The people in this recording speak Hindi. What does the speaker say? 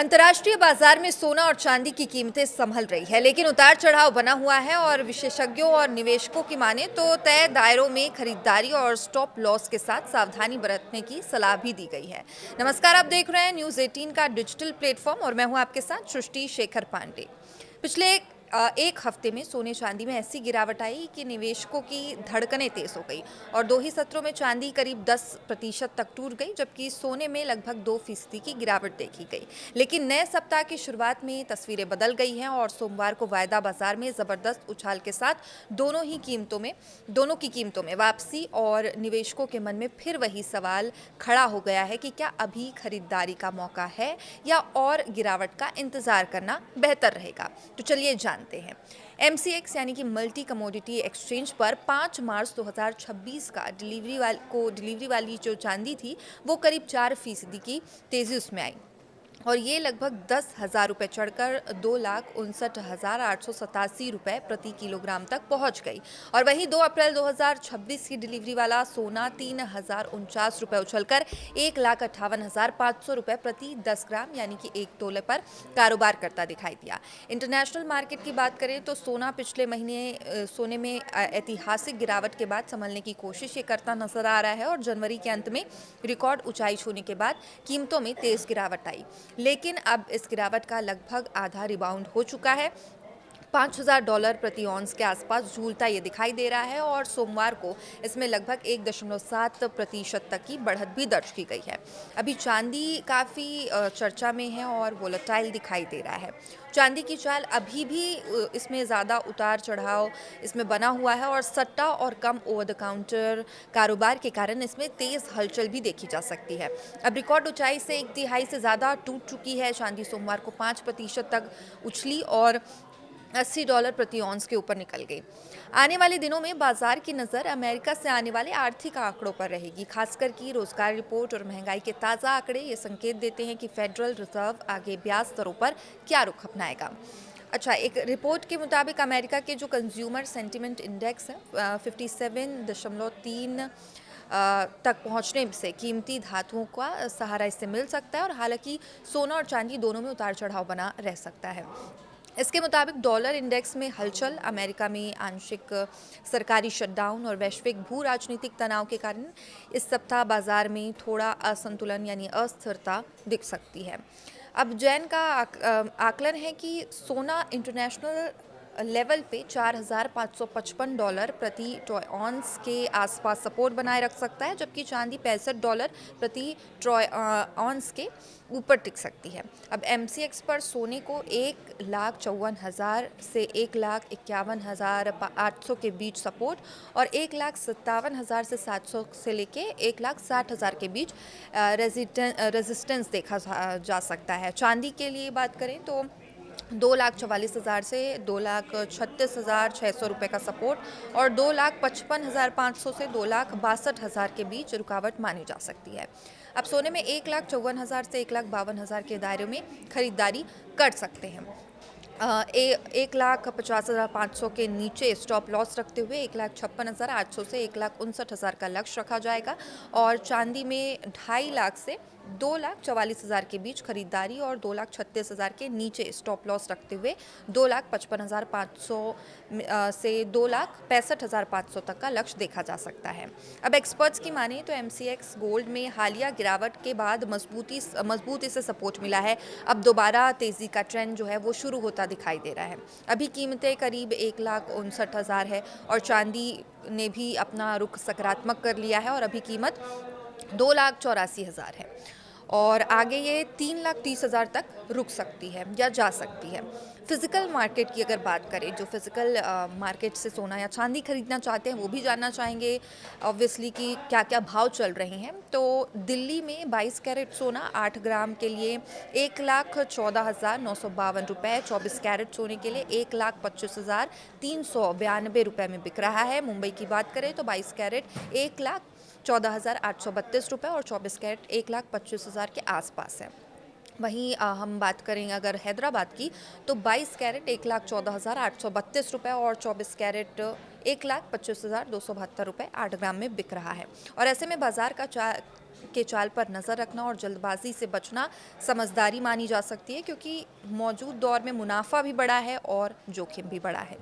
अंतर्राष्ट्रीय बाजार में सोना और चांदी की कीमतें संभल रही है, लेकिन उतार चढ़ाव बना हुआ है और विशेषज्ञों और निवेशकों की माने तो तय दायरों में खरीदारी और स्टॉप लॉस के साथ सावधानी बरतने की सलाह भी दी गई है। नमस्कार, आप देख रहे हैं न्यूज़ 18 का डिजिटल प्लेटफॉर्म और मैं हूं आपके साथ सृष्टि शेखर पांडे। पिछले एक हफ्ते में सोने चांदी में ऐसी गिरावट आई कि निवेशकों की धड़कनें तेज हो गई और 2 ही सत्रों में चांदी करीब 10% तक टूट गई, जबकि सोने में लगभग 2% की गिरावट देखी गई। लेकिन नए सप्ताह की शुरुआत में तस्वीरें बदल गई हैं और सोमवार को वायदा बाजार में जबरदस्त उछाल के साथ दोनों की कीमतों में वापसी और निवेशकों के मन में फिर वही सवाल खड़ा हो गया है कि क्या अभी खरीदारी का मौका है या और गिरावट का इंतजार करना बेहतर रहेगा। तो चलिए जानते हैं। MCX यानी कि मल्टी कमोडिटी एक्सचेंज पर 5 मार्च 2026 का डिलीवरी वाली जो चांदी थी वो करीब 4% की तेजी उसमें आई और ये लगभग 10,000 रुपये चढ़कर 2,59,887 रुपये प्रति किलोग्राम तक पहुंच गई। और वहीं 2 अप्रैल 2026 की डिलीवरी वाला सोना 3,049 रुपये उछलकर 1,58,500 रुपये प्रति 10 ग्राम यानी कि 1 तोले पर कारोबार करता दिखाई दिया। इंटरनेशनल मार्केट की बात करें तो सोना पिछले महीने सोने में ऐतिहासिक गिरावट के बाद संभलने की कोशिश ये करता नजर आ रहा है और जनवरी के अंत में रिकॉर्ड ऊंचाई छूने के बाद कीमतों में तेज गिरावट आई, लेकिन अब इस गिरावट का लगभग आधा रिबाउंड हो चुका है। $5,000 प्रति ऑन्स के आसपास झूलता ये दिखाई दे रहा है और सोमवार को इसमें लगभग 1.7% तक की बढ़त भी दर्ज की गई है। अभी चांदी काफ़ी चर्चा में है और वोलेटाइल दिखाई दे रहा है। चांदी की चाल अभी भी इसमें ज़्यादा उतार चढ़ाव इसमें बना हुआ है और सट्टा और कम ओवर द काउंटर कारोबार के कारण इसमें तेज़ हलचल भी देखी जा सकती है। अब रिकॉर्ड ऊंचाई से 1/3 से ज़्यादा टूट चुकी है। चांदी सोमवार को 5% तक उछली और $80 प्रति ऑन्स के ऊपर निकल गई। आने वाले दिनों में बाजार की नज़र अमेरिका से आने वाले आर्थिक आंकड़ों पर रहेगी, खासकर की रोजगार रिपोर्ट और महंगाई के ताज़ा आंकड़े ये संकेत देते हैं कि फेडरल रिजर्व आगे ब्याज दरों पर क्या रुख अपनाएगा। अच्छा, एक रिपोर्ट के मुताबिक अमेरिका के जो कंज्यूमर सेंटिमेंट इंडेक्स है 57.3 तक पहुंचने से कीमती धातुओं का सहारा इससे मिल सकता है और हालांकि सोना और चांदी दोनों में उतार चढ़ाव बना रह सकता है। इसके मुताबिक डॉलर इंडेक्स में हलचल, अमेरिका में आंशिक सरकारी शटडाउन और वैश्विक भू राजनीतिक तनाव के कारण इस सप्ताह बाजार में थोड़ा असंतुलन यानी अस्थिरता दिख सकती है। अब जैन का आकलन है कि सोना इंटरनेशनल लेवल पे $4,555 प्रति ट्रॉय ऑन्स के आसपास सपोर्ट बनाए रख सकता है, जबकि चांदी $65 प्रति ट्रॉय ऑन्स के ऊपर टिक सकती है। अब MCX पर सोने को 1,54,000 से 1,51,800 के बीच सपोर्ट और 1,57,000 से 700 से लेके 1,60,000 के बीच रेजिस्टेंस देखा जा सकता है। चांदी के लिए बात करें तो 2,44,000 से 2,36,600 रुपये का सपोर्ट और 2,55,500 से 2,62,000 के बीच रुकावट मानी जा सकती है। अब सोने में 1,54,000 से 1,52,000 के दायरे में खरीदारी कर सकते हैं। 1,50,500 के नीचे स्टॉप लॉस रखते हुए 1,56,800 से 1,59,000 का लक्ष्य रखा जाएगा और चांदी में 2.5 लाख से 2,44,000 के बीच खरीदारी और 2,36,000 के नीचे स्टॉप लॉस रखते हुए 2,55,500 से 2,65,500 तक का लक्ष्य देखा जा सकता है। अब एक्सपर्ट्स की माने तो MCX गोल्ड में हालिया गिरावट के बाद मजबूती से सपोर्ट मिला है। अब दोबारा तेज़ी का ट्रेंड जो है वो शुरू होता दिखाई दे रहा है। अभी कीमतें करीब 1,59,000 है और चांदी ने भी अपना रुख सकारात्मक कर लिया है और अभी कीमत 2,84,000 है और आगे ये 3,30,000 तक रुक सकती है या जा सकती है। फिजिकल मार्केट की अगर बात करें, जो फिजिकल मार्केट से सोना या चांदी खरीदना चाहते हैं वो भी जानना चाहेंगे ऑब्वियसली कि क्या क्या भाव चल रहे हैं। तो दिल्ली में 22 कैरेट सोना 8 ग्राम के लिए 1,14,952 रुपये, 24 कैरेट सोने के लिए 1,25,392 रुपये में बिक रहा है। मुंबई की बात करें तो 22 कैरेट 1,14,832 रुपये और 24 कैरेट 1,25,000 के आसपास है। वहीं हम बात करें अगर हैदराबाद की तो 22 कैरेट 1,14,832 रुपये और 24 कैरेट 1,25,272 रुपये 8 ग्राम में बिक रहा है। और ऐसे में बाजार का के चाल पर नज़र रखना और जल्दबाजी से बचना समझदारी मानी जा सकती है, क्योंकि मौजूद दौर में मुनाफा भी बड़ा है और जोखिम भी बड़ा है।